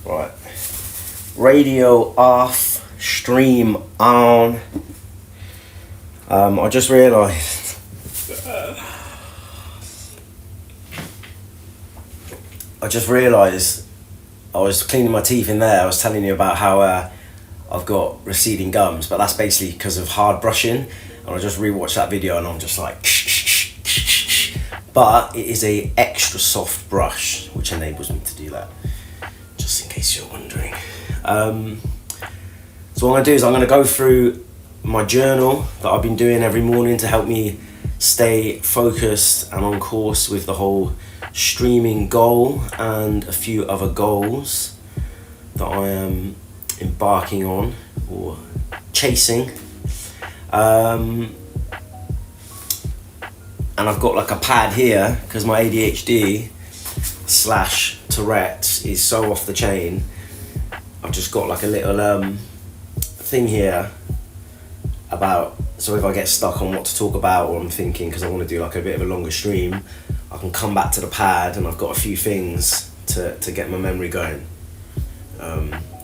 Right. Radio off, stream on. I just realised. I was cleaning my teeth in there. I was telling you about how I've got receding gums, but that's basically because of hard brushing. And I just rewatched that video and I'm just like, but it is a extra soft brush, which enables me to do that. Just in case you're wondering. So what I'm gonna do is I'm gonna go through my journal that I've been doing every morning to help me stay focused and on course with the whole streaming goal and a few other goals that I am embarking on or chasing. And I've got like a pad here because my ADHD / Tourette's is so off the chain. I've just got like a little thing here about, so if I get stuck on what to talk about or I'm thinking, because I want to do like a bit of a longer stream, I can come back to the pad and I've got a few things to get my memory going,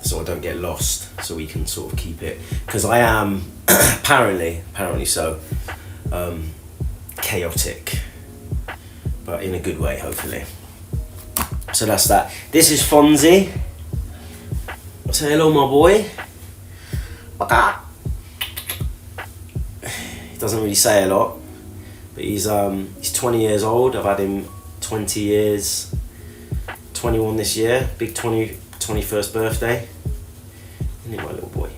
so I don't get lost, so we can sort of keep it, because I am apparently so chaotic, but in a good way, hopefully. So that's that. This is Fonzie. Say hello, my boy. He doesn't really say a lot, but he's 20 years old. I've had him 20 years, 21 this year, big 21st birthday. Isn't he, my little boy?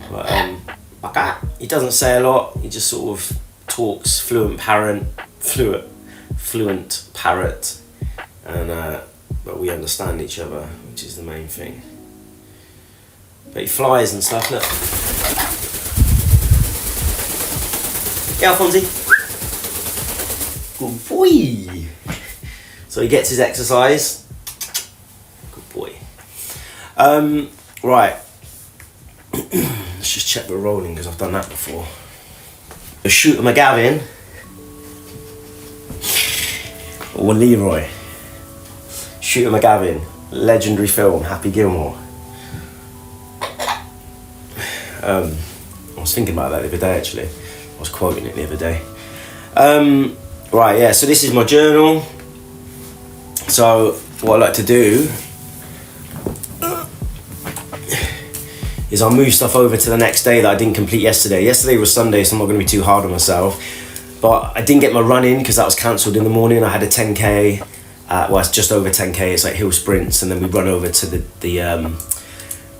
But he doesn't say a lot. He just sort of talks fluent parrot, and but we understand each other, which is the main thing. But he flies and stuff. Look. Yeah, Fonzie. Good boy. So he gets his exercise. Good boy. Right. Let's just check we're rolling because I've done that before. A Shooter McGavin or Leroy. Shooter McGavin, legendary film, Happy Gilmore. I was thinking about that the other day actually. I was quoting it the other day. Right, yeah, so this is my journal. So what I like to do is I'll move stuff over to the next day that I didn't complete yesterday. Yesterday was Sunday, so I'm not going to be too hard on myself. But I didn't get my run in because that was cancelled in the morning. I had a 10k. Well, it's just over 10k. It's like hill sprints, and then we run over to the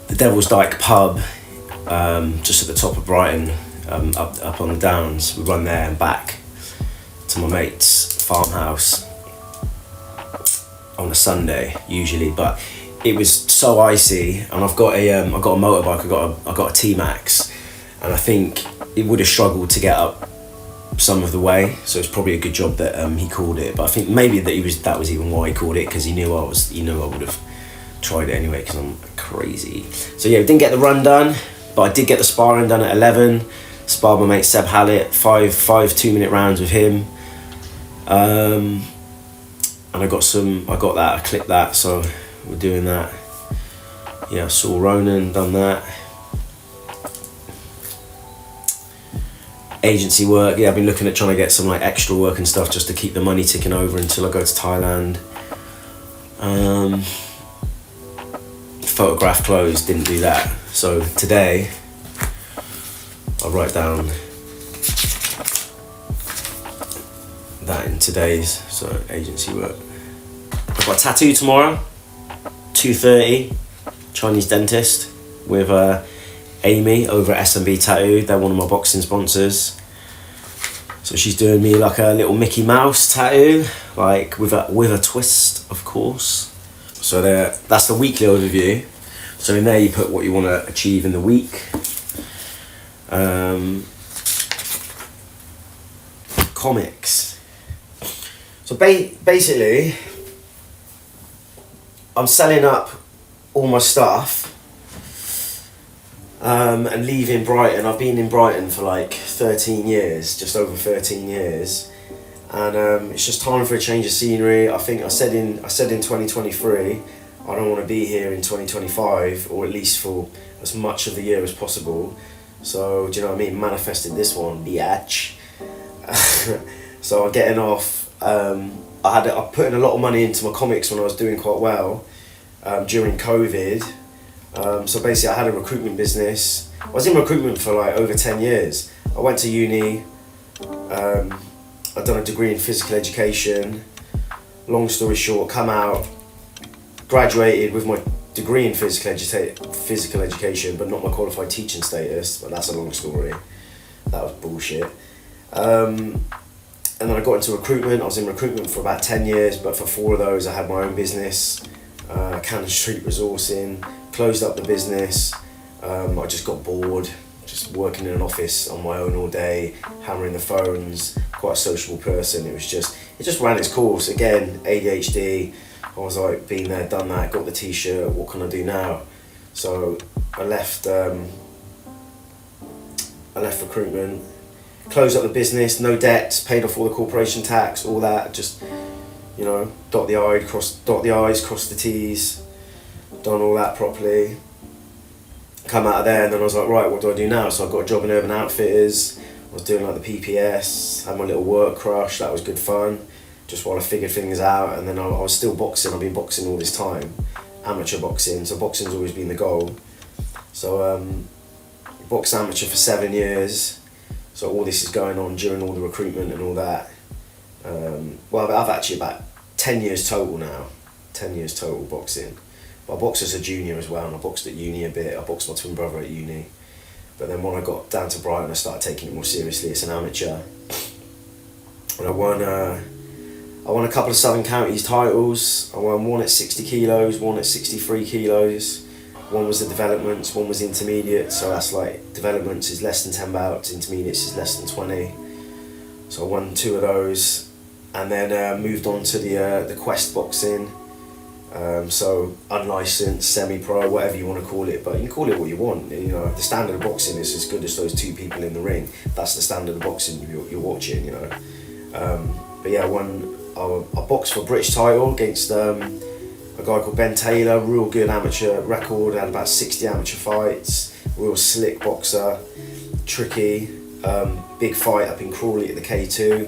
Devil's Dyke pub, just at the top of Brighton, up on the downs. We run there and back to my mate's farmhouse on a Sunday usually, but it was so icy, and I've got a motorbike. I got a T-Max, and I think it would have struggled to get up some of the way, so it's probably a good job that he called it. But I think maybe that was even why he called it, because he knew I would have tried it anyway, because I'm crazy. So yeah, we didn't get the run done, but I did get the sparring done at 11. Sparred my mate Seb Hallett, five 2-minute rounds with him, and I clipped that, so we're doing that. Yeah, I saw Ronan, done that. Agency work, yeah, I've been looking at trying to get some like extra work and stuff just to keep the money ticking over until I go to Thailand. Photograph closed, didn't do that. So today, I'll write down that in today's, so agency work. I've got a tattoo tomorrow, 2:30, Chinese dentist with Amy over at SMB Tattoo. They're one of my boxing sponsors. So she's doing me like a little Mickey Mouse tattoo, like with a twist, of course. So that's the weekly overview. So in there you put what you want to achieve in the week. Comics. So basically, I'm selling up all my stuff and leaving Brighton. I've been in Brighton for like 13 years, just over 13 years, and it's just time for a change of scenery. I think I said in 2023 I don't want to be here in 2025, or at least for as much of the year as possible. So, do you know what I mean? Manifested this one, biatch. So I'm getting off. I put in a lot of money into my comics when I was doing quite well during COVID. So basically I had a recruitment business. I was in recruitment for like over 10 years. I went to uni. I'd done a degree in physical education. Long story short, come out, graduated with my degree in physical education, but not my qualified teaching status. But that's a long story. That was bullshit. And then I got into recruitment. I was in recruitment for about 10 years, but for 4 of those I had my own business, Cannon Street Resourcing. Closed up the business. I just got bored, just working in an office on my own all day, hammering the phones. Quite a sociable person. It just ran its course. Again, ADHD. I was like, been there, done that, got the t-shirt, what can I do now? So I left recruitment, closed up the business, no debts, paid off all the corporation tax, all that, just, you know, dot the I's, cross the T's, done all that properly. Come out of there, and then I was like, right, what do I do now? So I got a job in Urban Outfitters. I was doing like the PPS, had my little work crush, that was good fun, just while I figured things out. And then I was still boxing. I've been boxing all this time, amateur boxing, so boxing's always been the goal. So boxed amateur for 7 years, so all this is going on during all the recruitment and all that. Well, I've actually about 10 years total now, 10 years total boxing. But I boxed as a junior as well, and I boxed at uni a bit. I boxed my twin brother at uni. But then when I got down to Brighton, I started taking it more seriously. It's an amateur. And I won a couple of Southern Counties titles. I won one at 60 kilos, one at 63 kilos. One was the developments, one was intermediate. So that's like, developments is less than 10 bouts, intermediates is less than 20. So I won 2 of those. And then moved on to the Quest boxing. So unlicensed, semi-pro, whatever you want to call it, but you can call it what you want. You know, the standard of boxing is as good as those 2 people in the ring. That's the standard of boxing you're watching, you know. But yeah, I boxed for a British title against a guy called Ben Taylor, real good amateur record, had about 60 amateur fights, real slick boxer, tricky, big fight up in Crawley at the K2.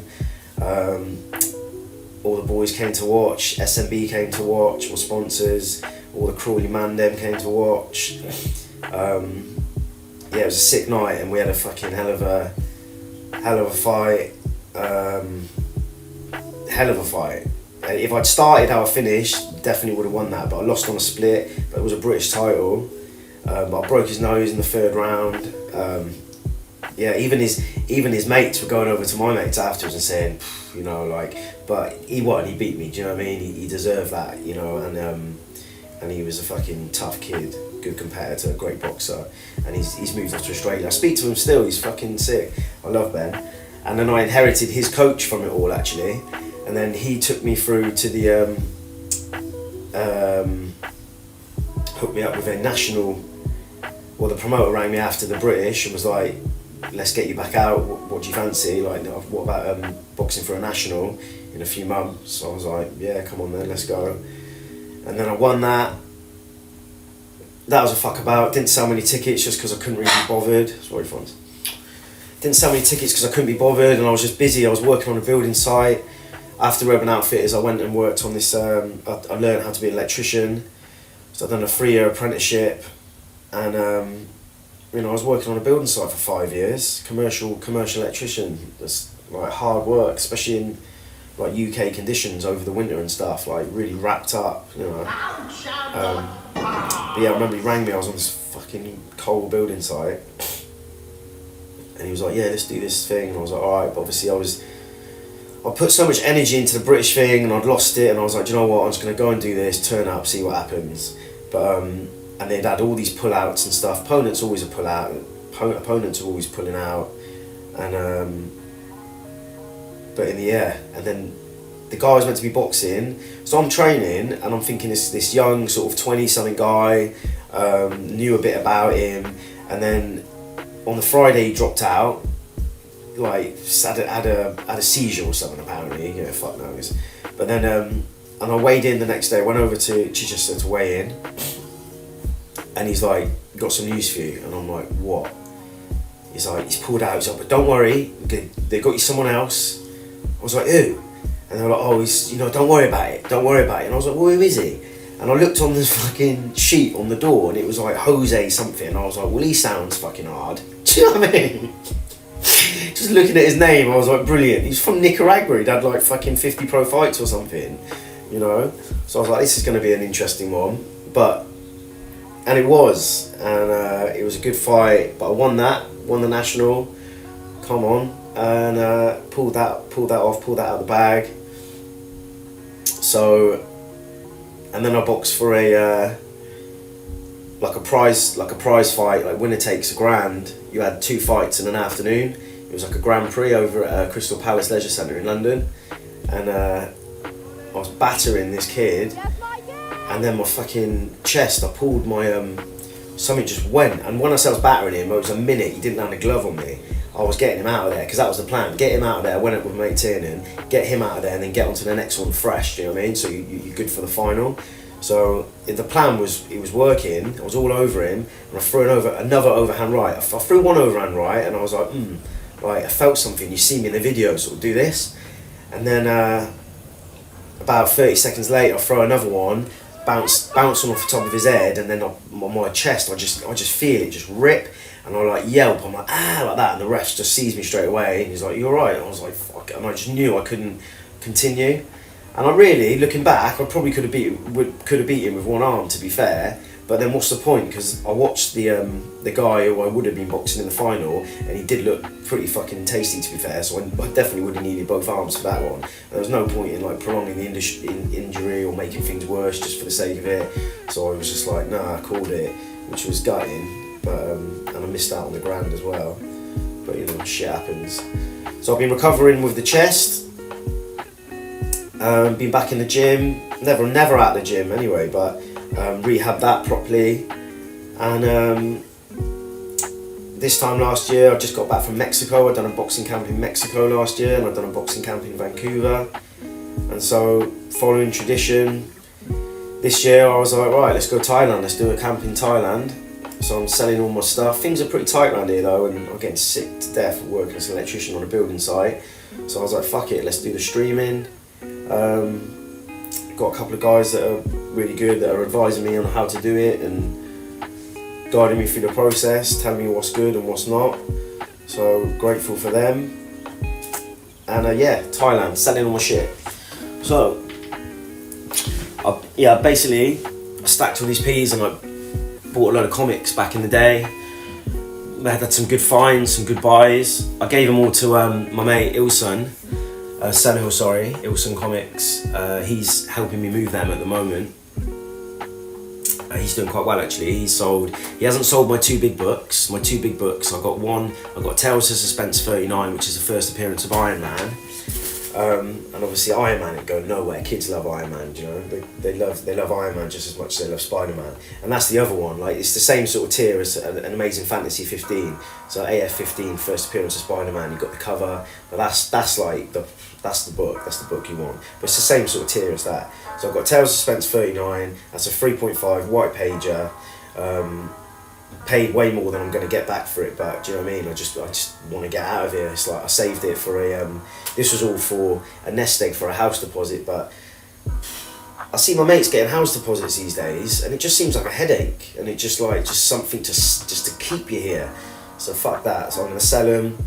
All the boys came to watch, SMB came to watch, all sponsors, all the Crawley Mandem came to watch. Yeah, it was a sick night, and we had a fucking hell of a fight. Hell of a fight. If I'd started how I finished, definitely would have won that, but I lost on a split, but it was a British title. But I broke his nose in the 3rd round. Yeah, even his mates were going over to my mates afterwards and saying, you know, like, but he won, he beat me, do you know what I mean? He deserved that, you know, and he was a fucking tough kid, good competitor, great boxer, and he's moved off to Australia. I speak to him still, he's fucking sick. I love Ben. And then I inherited his coach from it all, actually, and then he took me through to the, hooked me up with a national, well, the promoter rang me after the British and was like, let's get you back out, what do you fancy? Like, what about boxing for a national in a few months? So I was like, yeah, come on then, let's go. And then I won that. That was a fuck about. Didn't sell many tickets just because I couldn't really be bothered. Sorry, Franz. Didn't sell many tickets because I couldn't be bothered, and I was just busy. I was working on a building site. After Urban Outfitters, I went and worked on this, I learned how to be an electrician. So I've done a 3-year apprenticeship, and you know, I was working on a building site for 5 years, commercial electrician. That's like hard work, especially in like UK conditions over the winter and stuff, like really wrapped up, you know. But yeah, I remember he rang me, I was on this fucking cold building site, and he was like, yeah, let's do this thing, and I was like, alright, but obviously I put so much energy into the British thing, and I'd lost it, and I was like, do you know what, I'm just going to go and do this, turn up, see what happens. But and they'd had all these pull-outs and stuff. Opponents always a pull-out. Opponents are always pulling out. And but in the air. And then the guy was meant to be boxing. So I'm training and I'm thinking this young sort of 20-something guy, knew a bit about him. And then on the Friday he dropped out. Like had a seizure or something apparently. You know, fuck knows. But then And I weighed in the next day, went over to Chichester to weigh in, and he's like, got some news for you. And I'm like, what? He's like, he's pulled out, he's like, but don't worry, they got you someone else. I was like, who? And they were like, oh, he's, don't worry about it. And I was like, well, who is he? And I looked on this fucking sheet on the door, and it was like Jose something. And I was like, well, he sounds fucking hard. Do you know what I mean? Just looking at his name, I was like, brilliant. He's from Nicaragua. He'd had like fucking 50 pro fights or something, So I was like, this is going to be an interesting one. And it was. And it was a good fight. But I won the national. Come on. And pulled that off, pulled that out of the bag. So, and then I boxed for a prize fight, like winner takes $1,000. You had 2 fights in an afternoon. It was like a Grand Prix over at Crystal Palace Leisure Centre in London, and I was battering this kid, and then my fucking chest, I pulled my something just went, and when I said I was battering him, it was a minute. He didn't land a glove on me. I was getting him out of there, because that was the plan. Get him out of there, went up with my mate Tiernan, get him out of there, and then get on to the next one fresh, do you know what I mean? So you're good for the final. So the plan was, it was working, I was all over him, and I threw another overhand right. I threw one overhand right, and I was like, right, I felt something. You see me in the video, sort of do this. And then about 30 seconds later, I throw another one, bounce off the top of his head, and then on my chest, I just feel it just rip. And I like yelp, I'm like, like that, and the ref just sees me straight away, and he's like, you alright? And I was like, fuck, and I just knew I couldn't continue. And I really, looking back, I probably could have beat him with one arm, to be fair, but then what's the point? Because I watched the guy who I would have been boxing in the final, and he did look pretty fucking tasty, to be fair, so I definitely would have needed both arms for that one. And there was no point in like prolonging the injury or making things worse just for the sake of it, so I was just like, nah, I called it, which was gutting. But and I missed out on the grand as well, but shit happens. So I've been recovering with the chest, been back in the gym, never out the gym anyway, but rehabbed that properly. And this time last year, I just got back from Mexico. I'd done a boxing camp in Mexico last year, and I'd done a boxing camp in Vancouver. And so, following tradition, this year I was like, right, let's go Thailand, let's do a camp in Thailand. So I'm selling all my stuff. Things are pretty tight around here though, and I'm getting sick to death working as an electrician on a building site. So I was like, fuck it, let's do the streaming. Got a couple of guys that are really good, that are advising me on how to do it and guiding me through the process, telling me what's good and what's not. So grateful for them. And Thailand, selling all my shit. So, basically, I stacked all these P's and I bought a load of comics back in the day. I had some good finds, some good buys. I gave them all to my mate Ilson, Ilson Comics. He's helping me move them at the moment. He's doing quite well actually. He hasn't sold my two big books. I've got Tales of Suspense 39, which is the first appearance of Iron Man. And obviously Iron Man ain't going nowhere. Kids love Iron Man, they love Iron Man just as much as they love Spider-Man. And that's the other one, like it's the same sort of tier as an Amazing Fantasy 15. So AF 15, first appearance of Spider-Man, you've got the cover, but that's the book you want. But it's the same sort of tier as that. So I've got Tales of Suspense 39, that's a 3.5 white pager. Paid way more than I'm going to get back for it, but do you know what I mean? I just want to get out of here. It's like I saved it for this was all for a nest egg for a house deposit, but I see my mates getting house deposits these days, and it just seems like a headache, and it's just something just to keep you here. So fuck that. So I'm going to sell them.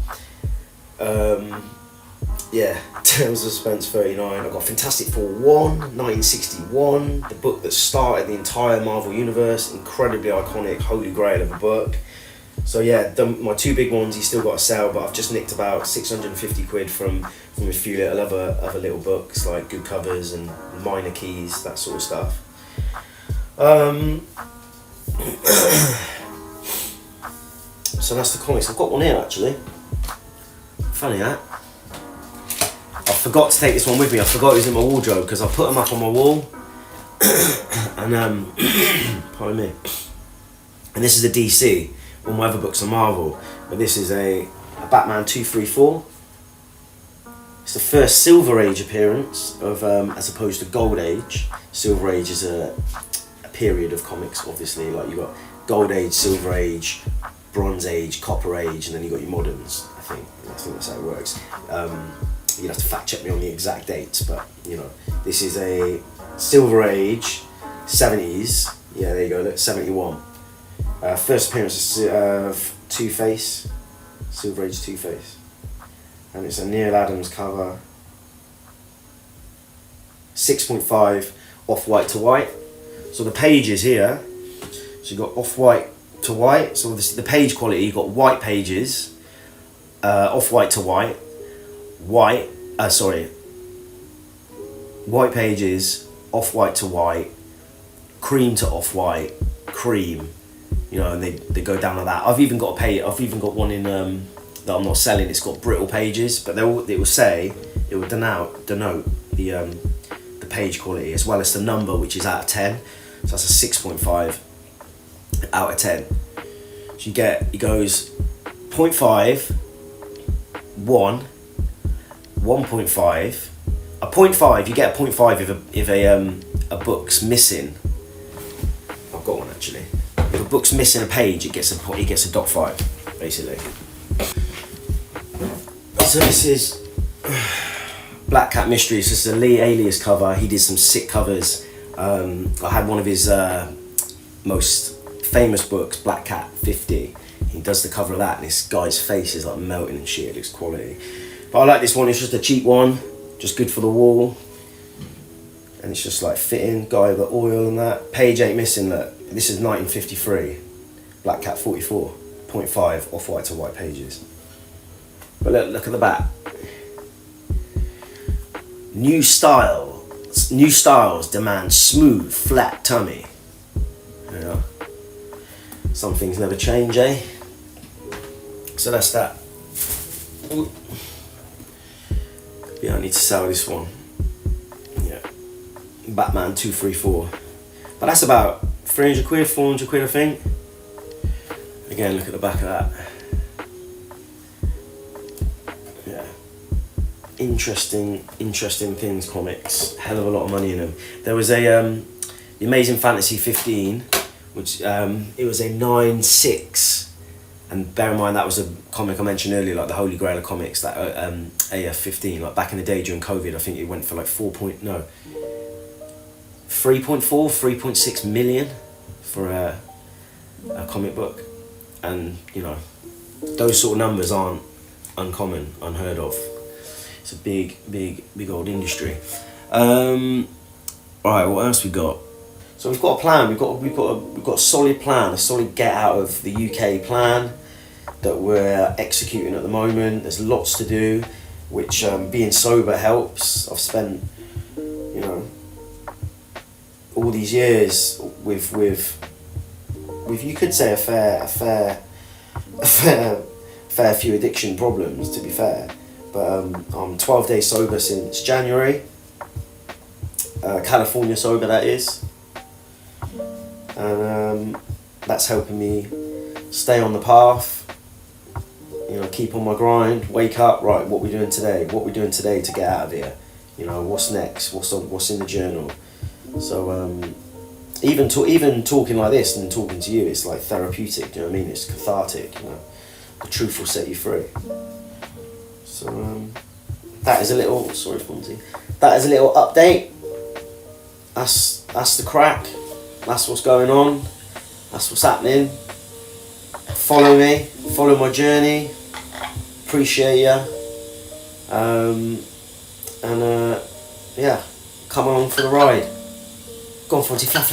Tales of Suspense 39. I've got Fantastic Four 1, 1961, the book that started the entire Marvel Universe, incredibly iconic, holy grail of a book. So my two big ones you still got to sell, but I've just nicked about 650 quid from a few other little books, like good covers and minor keys, that sort of stuff. So that's the comics. I've got one here actually. Funny that. I forgot to take this one with me. I forgot it was in my wardrobe because I put them up on my wall. And pardon me. And this is a DC. All my other books are Marvel, but this is a Batman 234. It's the first Silver Age appearance of, as opposed to Gold Age. Silver Age is a period of comics, obviously. Like you got Gold Age, Silver Age, Bronze Age, Copper Age, and then you got your moderns. I think that's how it works. You'd have to fact check me on the exact dates, but you know, this is a Silver Age, 70s. Yeah, there you go. Look, 71. First appearance of Two-Face, Silver Age Two-Face. And it's a Neil Adams cover. 6.5 off-white to white. So the pages here, so you've got off-white to white. So the page quality, you've got white pages, off-white to white, white pages, off-white to white, cream to off-white, cream, you know, and they go down like that. I've even got one in that I'm not selling. It's got brittle pages, but it will denote the page quality as well as the number, which is out of 10. So that's a 6.5 out of 10. So it goes 0.5, 1, 1.5. A 0.5, you get a 0.5 if a book's missing. I've got one actually. If a book's missing a page, it gets a 0.5 basically. So this is Black Cat Mysteries. This is a Lee Alias cover. He did some sick covers. I had one of his most famous books, Black Cat 50. He does the cover of that, and this guy's face is like melting and shit. It looks quality. But I like this one. It's just a cheap one, just good for the wall, and it's just like fitting. Guy with the oil and that. Page ain't missing. Look, this is 1953. Black Cat 44, 0.5 off-white to white pages. But look at the back. New styles demand smooth, flat tummy. You know, some things never change, eh? So that's that. Ooh. Yeah, I need to sell this one. Yeah, Batman 234. But that's about 300 quid, 400 quid, I think. Again, look at the back of that. Interesting things, comics. Hell of a lot of money in them. There was The Amazing Fantasy 15, which it was a 9.6, and bear in mind that was a comic I mentioned earlier, like the Holy Grail of comics, that AF 15. Like back in the day during COVID, I think it went for like 3.6 million for a comic book, and you know, those sort of numbers aren't uncommon, unheard of. It's a big old industry. Alright, what else we got? So we've got a plan. We've got a solid plan, a solid get out of the UK plan that we're executing at the moment. There's lots to do, which being sober helps. I've spent, you know, all these years with you could say a fair few addiction problems, to be fair. But I'm 12 days sober since January. California sober, that is. And that's helping me stay on the path. You know, keep on my grind. Wake up, right? What we doing today? What we doing today to get out of here? You know, what's next? What's in the journal? So even talking like this and talking to you, it's like therapeutic. Do you know what I mean? It's cathartic. You know, the truth will set you free. So that is a little, sorry Fonzie, that is a little update. That's the crack. That's what's going on. That's what's happening. Follow me, follow my journey. Appreciate ya. Yeah, come along for the ride. Go on Fonzie, flat.